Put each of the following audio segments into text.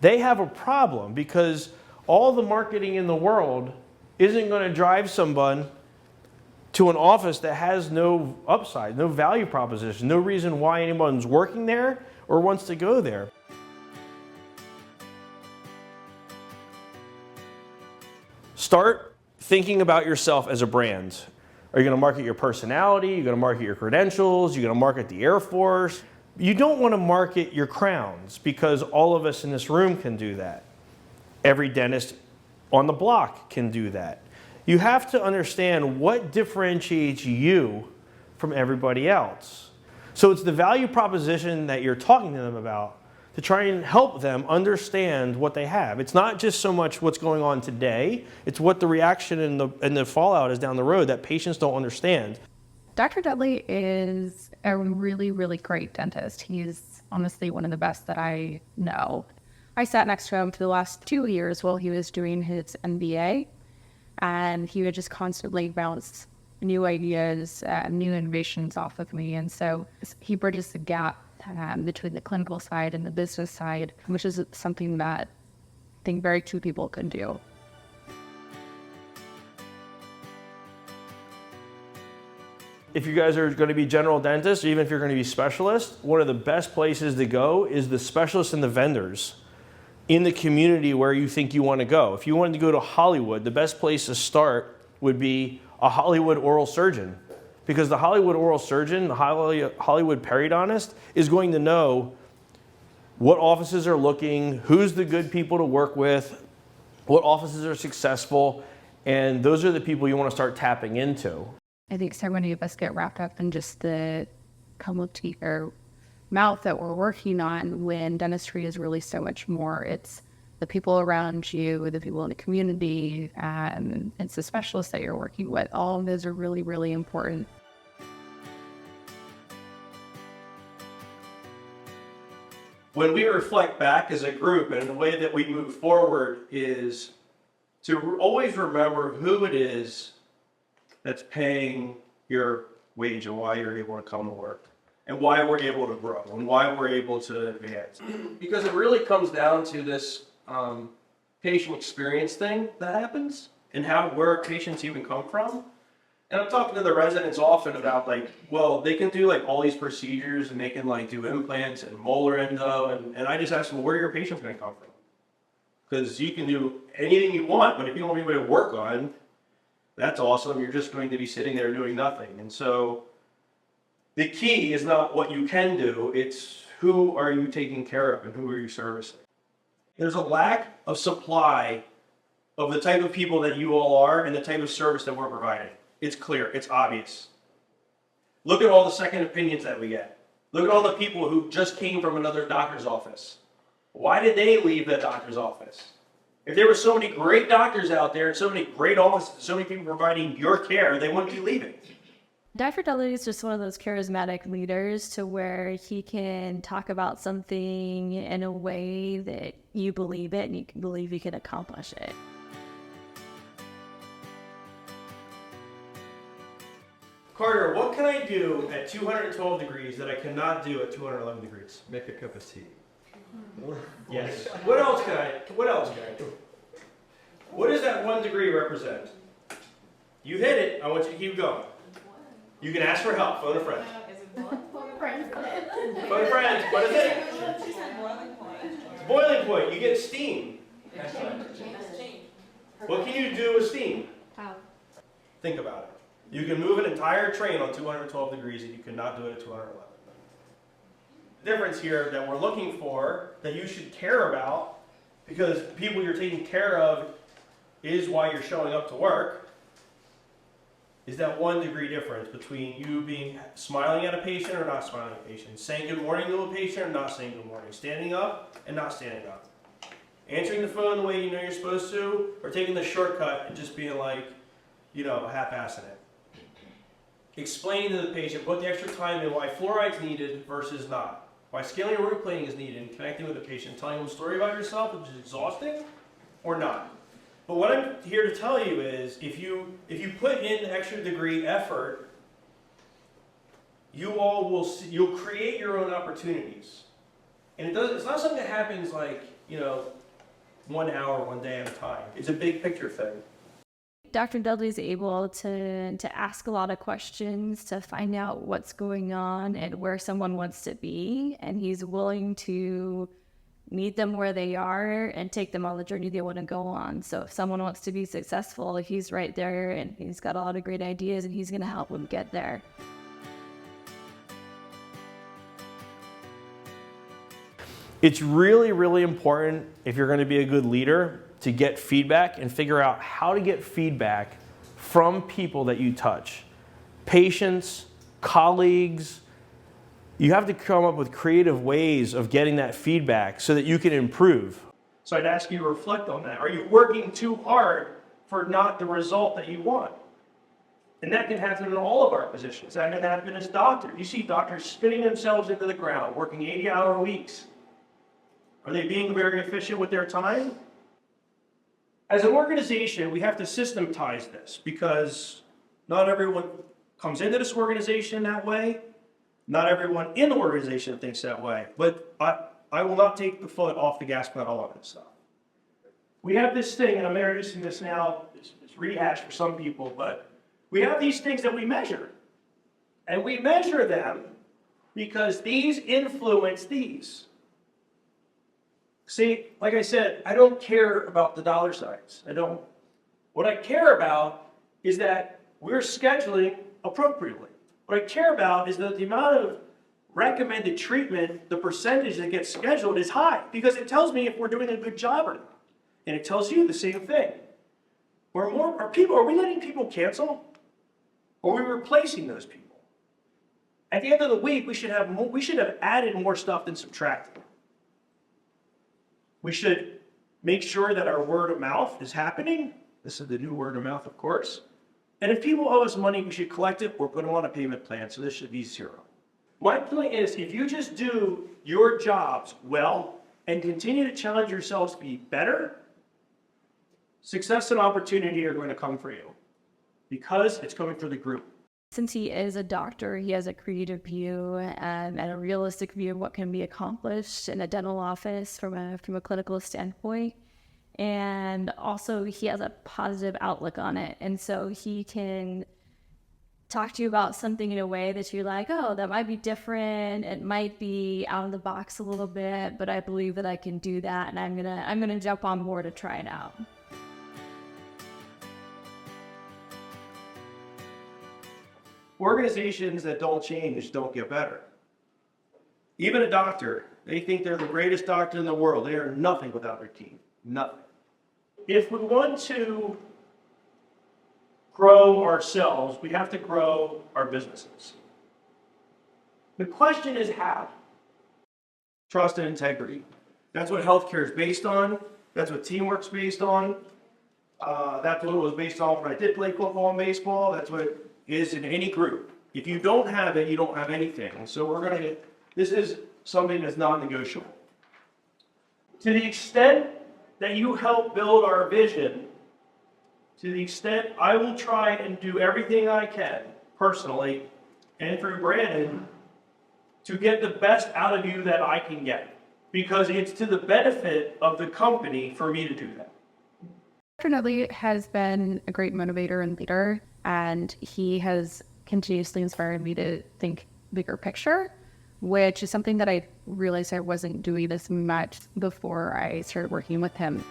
they have a problem because all the marketing in the world isn't going to drive someone to an office that has no upside, no value proposition, no reason why anyone's working there or wants to go there. Start thinking about yourself as a brand. Are you going to market your personality? Are you going to market your credentials? Are you going to market the Air Force? You don't want to market your crowns because all of us in this room can do that. Every dentist on the block can do that. You have to understand what differentiates you from everybody else. So it's the value proposition that you're talking to them about to try and help them understand what they have. It's not just so much what's going on today, it's what the reaction and the fallout is down the road that patients don't understand. Dr. Dudley is a really, really great dentist. He's honestly one of the best that I know. I sat next to him for the last 2 years while he was doing his MBA, and he would just constantly bounce new ideas, new innovations off of me. And so he bridges the gap between the clinical side and the business side, which is something that I think very few people can do. If you guys are going to be general dentists, or even if you're going to be specialists, one of the best places to go is the specialists and the vendors in the community where you think you want to go. If you wanted to go to Hollywood, the best place to start would be a Hollywood oral surgeon. Because the Hollywood oral surgeon, the Hollywood periodontist, is going to know what offices are looking, who's the good people to work with, what offices are successful, and those are the people you want to start tapping into. I think so many of us get wrapped up in just the come up to your mouth that we're working on when dentistry is really so much more. It's the people around you, the people in the community, and it's the specialists that you're working with. All of those are really, really important. When we reflect back as a group, and the way that we move forward is to always remember who it is that's paying your wage and why you're able to come to work and why we're able to grow and why we're able to advance. Because it really comes down to this patient experience thing that happens and where patients even come from. And I'm talking to the residents often about well, they can do all these procedures and they can do implants and molar endo. And I just ask them, where are your patients going to come from? Because you can do anything you want, but if you don't have anybody to work on, that's awesome. You're just going to be sitting there doing nothing. And so the key is not what you can do, it's who are you taking care of and who are you servicing. There's a lack of supply of the type of people that you all are and the type of service that we're providing. It's clear, it's obvious. Look at all the second opinions that we get. Look at all the people who just came from another doctor's office. Why did they leave the doctor's office? If there were so many great doctors out there and so many great offices, so many people providing your care, they wouldn't be leaving. Dr. Dudley is just one of those charismatic leaders to where he can talk about something in a way that you believe it and you can believe you can accomplish it. Carter, what can I do at 212 degrees that I cannot do at 211 degrees? Make a cup of tea. Yes. What else can I do? What does that 1 degree represent? You hit it, I want you to keep going. You can ask for help, phone a friend. Phone a friend, what is it? It's boiling point, you get steam. What can you do with steam? Think about it. You can move an entire train on 212 degrees and you cannot do it at 211. The difference here that we're looking for, that you should care about, because people you're taking care of is why you're showing up to work, is that 1 degree difference between you smiling at a patient or not smiling at a patient, saying good morning to a patient or not saying good morning, standing up and not standing up, answering the phone the way you know you're supposed to, or taking the shortcut and just being half-assing it. Explaining to the patient, put the extra time in why fluoride's needed versus not. Why scaling or root planing is needed, and connecting with the patient, telling them a story about yourself, which is exhausting, or not. But what I'm here to tell you is, if you put in extra degree effort, you'll create your own opportunities. And it's not something that happens 1 hour, 1 day at a time. It's a big picture thing. Dr. Dudley is able to ask a lot of questions to find out what's going on and where someone wants to be, and he's willing to meet them where they are and take them on the journey they want to go on. So if someone wants to be successful, he's right there and he's got a lot of great ideas and he's going to help them get there. It's really, really important if you're going to be a good leader to get feedback and figure out how to get feedback from people that you touch. Patients, colleagues. You have to come up with creative ways of getting that feedback so that you can improve. So I'd ask you to reflect on that. Are you working too hard for not the result that you want? And that can happen in all of our positions. That can happen as doctors. You see doctors spinning themselves into the ground, working 80-hour weeks. Are they being very efficient with their time? As an organization, we have to systematize this because not everyone comes into this organization that way. Not everyone in the organization thinks that way. But I will not take the foot off the gas pedal on this stuff. We have this thing, and I'm introducing this now, it's rehashed for some people, but we have these things that we measure. And we measure them because these influence these. See, like I said, I don't care about the dollar signs. I don't. What I care about is that we're scheduling appropriately. What I care about is that the amount of recommended treatment, the percentage that gets scheduled is high because it tells me if we're doing a good job or not. And it tells you the same thing. Are we letting people cancel? Or are we replacing those people? At the end of the week, we should have added more stuff than subtracted. We should make sure that our word of mouth is happening. This is the new word of mouth, of course. And if people owe us money, we should collect it or put them on a payment plan, so this should be zero. My point is, if you just do your jobs well and continue to challenge yourselves to be better, success and opportunity are going to come for you because it's coming for the group. Since he is a doctor, he has a creative view and a realistic view of what can be accomplished in a dental office from a clinical standpoint. And also he has a positive outlook on it. And so he can talk to you about something in a way that you're like, oh, that might be different. It might be out of the box a little bit, but I believe that I can do that. And I'm gonna jump on board to try it out. Organizations that don't change don't get better. Even a doctor, they think they're the greatest doctor in the world. They are nothing without their team. Nothing. If we want to grow ourselves, we have to grow our businesses. The question is how? Trust and integrity. That's what healthcare is based on. That's what teamwork's based on. That's what it was based on when I did play football and baseball. That's what it is in any group. If you don't have it, you don't have anything. So this is something that's non-negotiable. To the extent that you help build our vision, to the extent I will try and do everything I can, personally, and through Brandon, to get the best out of you that I can get. Because it's to the benefit of the company for me to do that. Dr. Dudley has been a great motivator and leader, and he has continuously inspired me to think bigger picture, which is something that I realized I wasn't doing this much before I started working with him.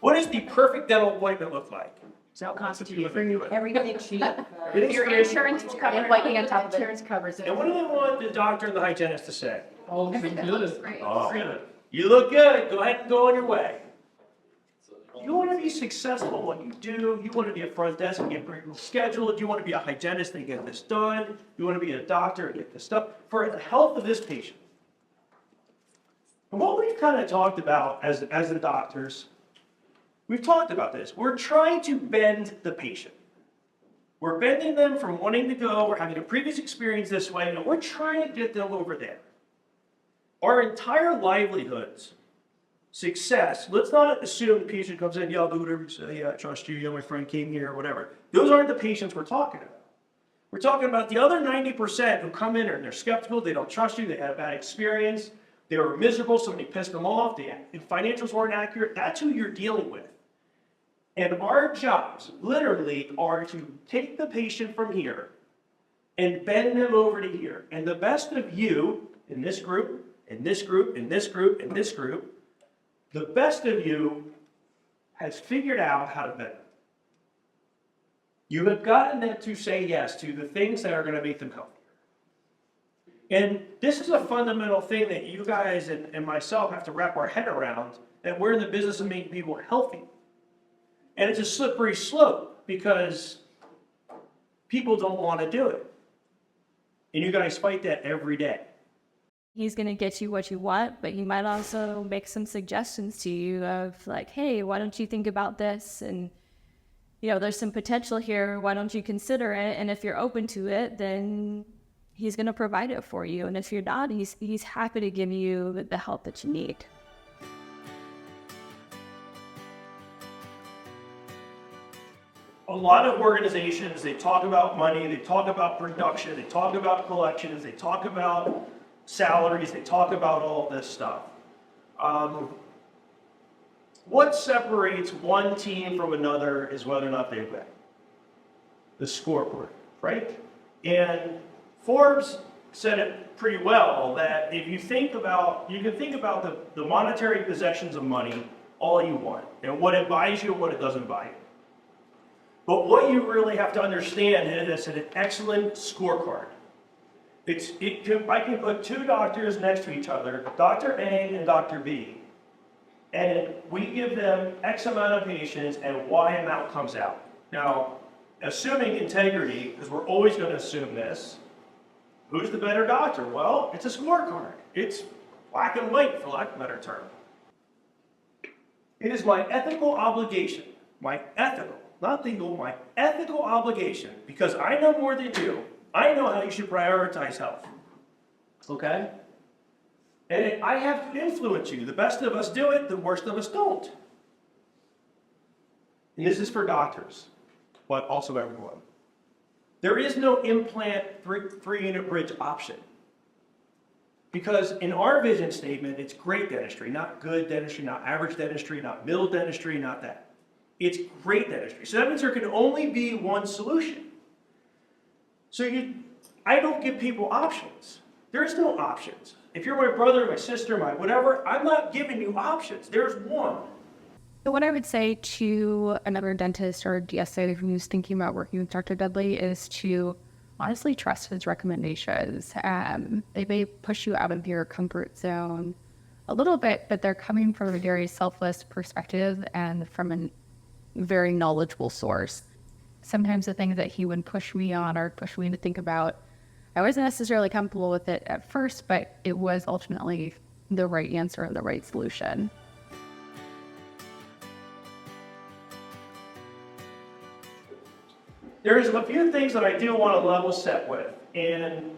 What does the perfect dental appointment look like? Everything sheet. Your insurance is covered. Lighting on top of it. Insurance covers it. And what do they want the doctor and the hygienist to say? Oh, good. Oh, you look good. Go ahead and go on your way. You want to be successful in what you do. You want to be a front desk and get pretty scheduled. You want to be a hygienist and get this done. You want to be a doctor and get this stuff for the health of this patient. And what we've kind of talked about as the doctors, we've talked about this. We're trying to bend the patient. We're bending them from wanting to go, we're having a previous experience this way, and we're trying to get them over there. Our entire livelihoods, success, let's not assume the patient comes in, yeah, I'll do whatever you say, yeah, I trust you, my friend came here, or whatever. Those aren't the patients we're talking about. We're talking about the other 90% who come in and they're skeptical, they don't trust you, they had a bad experience, they were miserable, somebody pissed them off, the financials weren't accurate. That's who you're dealing with. And our jobs literally are to take the patient from here and bend them over to here. And the best of you in this group, in this group, in this group, in this group, the best of you has figured out how to bend them. You have gotten them to say yes to the things that are going to make them healthier. And this is a fundamental thing that you guys and myself have to wrap our head around, that we're in the business of making people healthy. And it's a slippery slope because people don't want to do it. And you guys fight that every day. He's going to get you what you want, but he might also make some suggestions to you of like, hey, why don't you think about this? And, you know, there's some potential here. Why don't you consider it? And if you're open to it, then he's going to provide it for you. And if you're not, he's happy to give you the help that you need. A lot of organizations, they talk about money, they talk about production, they talk about collections, they talk about salaries, they talk about all this stuff. What separates one team from another is whether or not they win. The scoreboard, right? And Forbes said it pretty well, that if you think about, you can think about the monetary possessions of money all you want, and what it buys you and what it doesn't buy you. But what you really have to understand is an excellent scorecard. I can put two doctors next to each other, Dr. A and Dr. B, and we give them X amount of patients and Y amount comes out. Now, assuming integrity, because we're always going to assume this, who's the better doctor? Well, it's a scorecard. It's black and white, for lack of a better term. It is my ethical obligation, my ethical obligation, because I know more than you. I know how you should prioritize health. Okay? And I have to influence you. The best of us do it, the worst of us don't. And this is for doctors, but also everyone. There is no implant 3-unit bridge option. Because in our vision statement, it's great dentistry, not good dentistry, not average dentistry, not middle dentistry, not that. It's great dentistry. So that means there can only be one solution. So I don't give people options. There's no options. If you're my brother, my sister, my whatever, I'm not giving you options. There's one. So what I would say to another dentist or DSA who's thinking about working with Dr. Dudley is to honestly trust his recommendations. They may push you out of your comfort zone a little bit, but they're coming from a very selfless perspective and from a very knowledgeable source. Sometimes the things that he would push me on or push me to think about, I wasn't necessarily comfortable with it at first, but it was ultimately the right answer and the right solution. There's a few things that I do want to level set with, and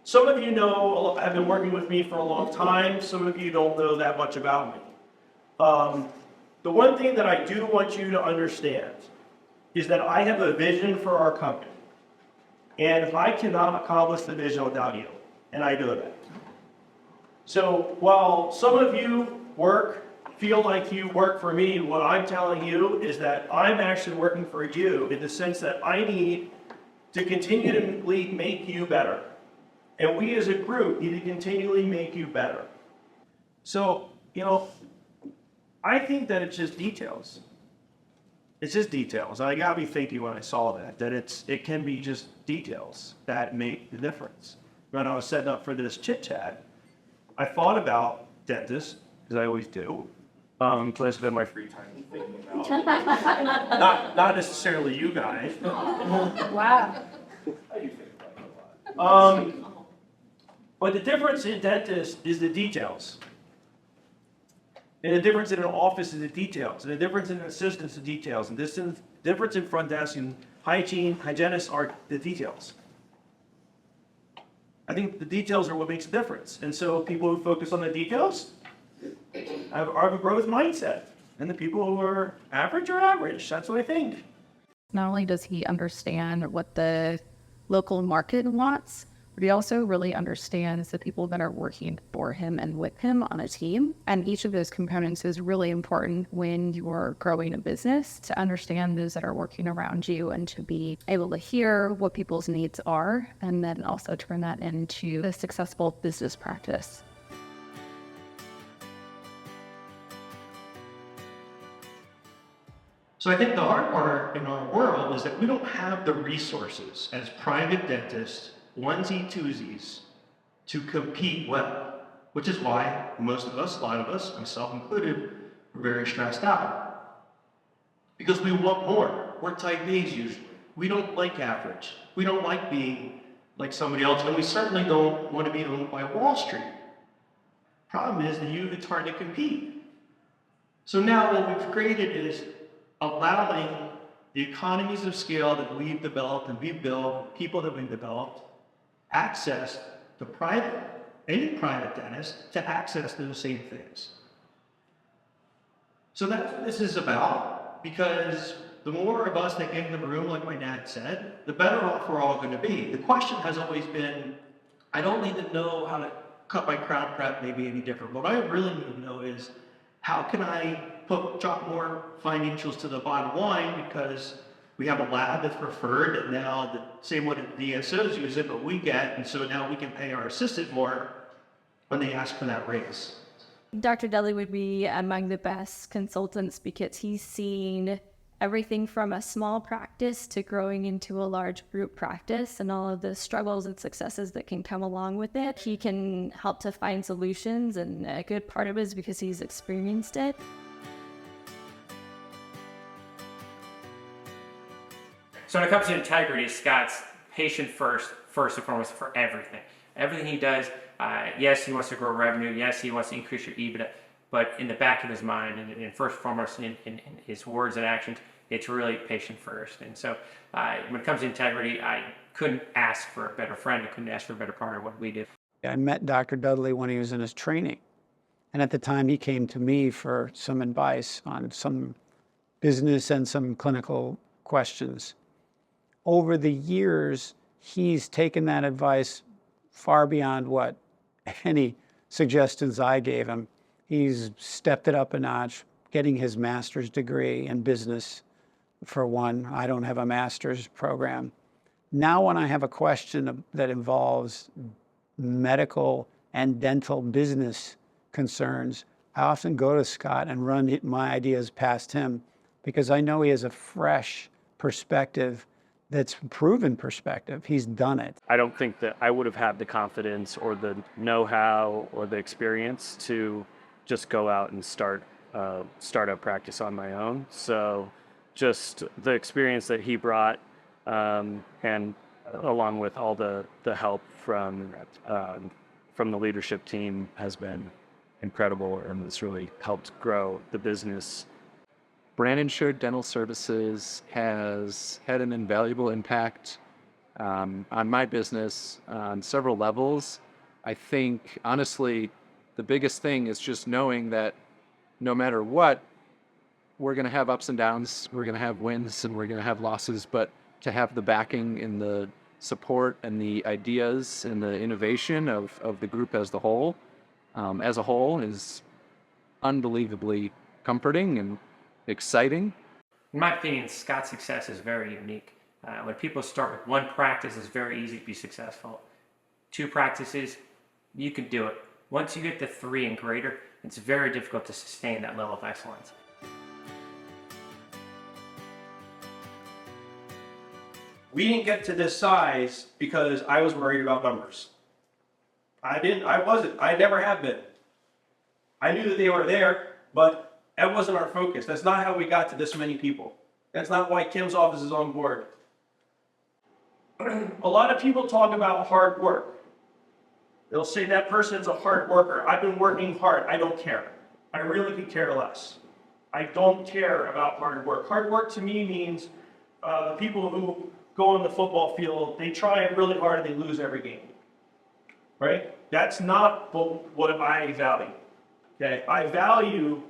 some of you know have been working with me for a long time. Some of you don't know that much about me. The one thing that I do want you to understand is that I have a vision for our company, and I cannot accomplish the vision without you, and I know that. So while some of you feel like you work for me, what I'm telling you is that I'm actually working for you in the sense that I need to continually make you better. And we as a group need to continually make you better. So, I think that it's just details. It's just details. I got me thinking when I saw that it can be just details that make the difference. When I was setting up for this chit chat, I thought about dentists, because I always do. Because I spend my free time thinking about not necessarily you guys. Wow. I do think about it a lot. But the difference in dentists is the details. And the difference in an office is the details. And the difference in an assistant is the details. And the difference in front desk and hygienists are the details. I think the details are what makes a difference. And so people who focus on the details have a growth mindset. And the people who are average are average. That's what I think. Not only does he understand what the local market wants, but he also really understands the people that are working for him and with him on a team. And each of those components is really important when you're growing a business, to understand those that are working around you and to be able to hear what people's needs are, and then also turn that into a successful business practice. So I think the hard part in our world is that we don't have the resources as private dentists, onesie-twosies, to compete well, which is why most of us, a lot of us, myself included, are very stressed out. Because we want more. We're type A's usually. We don't like average. We don't like being like somebody else, and we certainly don't want to be owned by Wall Street. Problem is that it's hard to compete. So now what we've created is allowing the economies of scale that we've developed and we've built, people that we've developed, access to any private dentist to access those same things. So that's what this is about, because the more of us that get in the room, like my dad said, the better off we're all going to be. The question has always been, I don't need to know how to cut my crown prep maybe any different. What I really need to know is, how can I drop more financials to the bottom line, because we have a lab that's preferred, and now the same way the DSOs use it, but we get, and so now we can pay our assistant more when they ask for that raise. Dr. Dudley would be among the best consultants because he's seen everything from a small practice to growing into a large group practice and all of the struggles and successes that can come along with it. He can help to find solutions, and a good part of it is because he's experienced it. So when it comes to integrity, Scott's patient first and foremost for everything. Everything he does, yes, he wants to grow revenue. Yes, he wants to increase your EBITDA. But in the back of his mind, and first and foremost in his words and actions, it's really patient first. And so when it comes to integrity, I couldn't ask for a better friend. I couldn't ask for a better partner of what we do. I met Dr. Dudley when he was in his training. And at the time, he came to me for some advice on some business and some clinical questions. Over the years, he's taken that advice far beyond what any suggestions I gave him. He's stepped it up a notch, getting his master's degree in business, for one. I don't have a master's program. Now when I have a question that involves medical and dental business concerns, I often go to Scott and run my ideas past him, because I know he has a fresh perspective that's proven perspective. He's done it. I don't think that I would have had the confidence or the know-how or the experience to just go out and start a practice on my own. So just the experience that he brought, and along with all the help from the leadership team, has been incredible, and it's really helped grow the business. Brand Insured Dental Services has had an invaluable impact on my business on several levels. I think, honestly, the biggest thing is just knowing that no matter what, we're going to have ups and downs, we're going to have wins, and we're going to have losses, but to have the backing and the support and the ideas and the innovation of the group as a whole is unbelievably comforting and exciting. In my opinion, Scott's success is very unique. When people start with one practice, it's very easy to be successful. 2 practices, you can do it. Once you get to 3 and greater, it's very difficult to sustain that level of excellence. We didn't get to this size because I was worried about numbers. I never have been. I knew that they were there, but that wasn't our focus. That's not how we got to this many people. That's not why Kim's office is on board. A lot of people talk about hard work. They'll say that person's a hard worker. I've been working hard. I don't care. I really could care less. I don't care about hard work. Hard work to me means the people who go on the football field, they try really hard and they lose every game. Right? That's not what I value. Okay? I value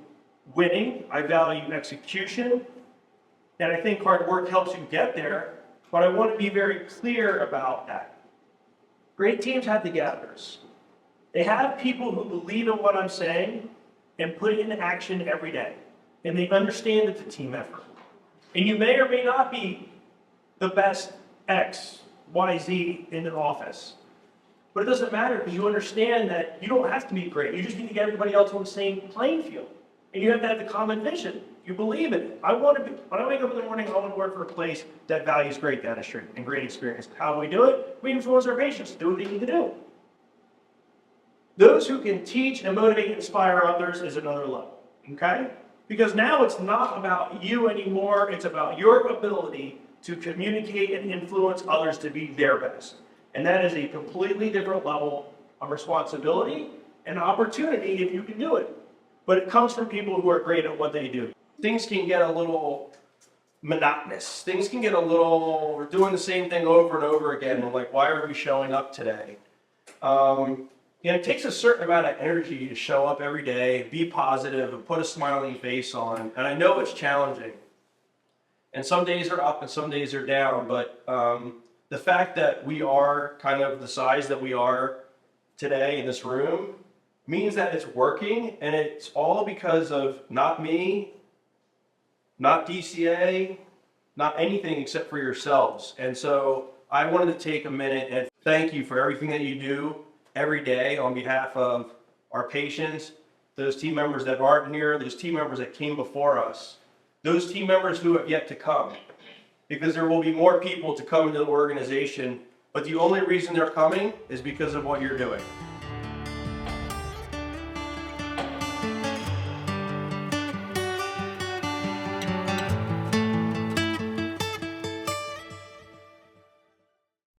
winning. I value execution. And I think hard work helps you get there. but I want to be very clear about that. Great teams have togethers. They have people who believe in what I'm saying and put it into action every day. And they understand it's a team effort. And you may or may not be the best X, Y, Z in an office. But it doesn't matter because you understand that you don't have to be great. You just need to get everybody else on the same playing field. And you have to have the common vision. You believe in it. When I wake up in the morning, I want to work for a place that values great dentistry and great experience. How do we do it? We influence our patients to do what they need to do. Those who can teach and motivate and inspire others is another level, okay? Because now it's not about you anymore, it's about your ability to communicate and influence others to be their best. And that is a completely different level of responsibility and opportunity if you can do it. But it comes from people who are great at what they do. Things can get a little monotonous. Things can get a little, we're doing the same thing over and over again. We're like, why are we showing up today? It takes a certain amount of energy to show up every day, be positive, and put a smiling face on. And I know it's challenging. And some days are up and some days are down. But the fact that we are kind of the size that we are today in this room means that it's working. And it's all because of not me, not DCA, not anything except for yourselves. And so I wanted to take a minute and thank you for everything that you do every day on behalf of our patients, those team members that aren't here, those team members that came before us, those team members who have yet to come. Because there will be more people to come into the organization, but the only reason they're coming is because of what you're doing.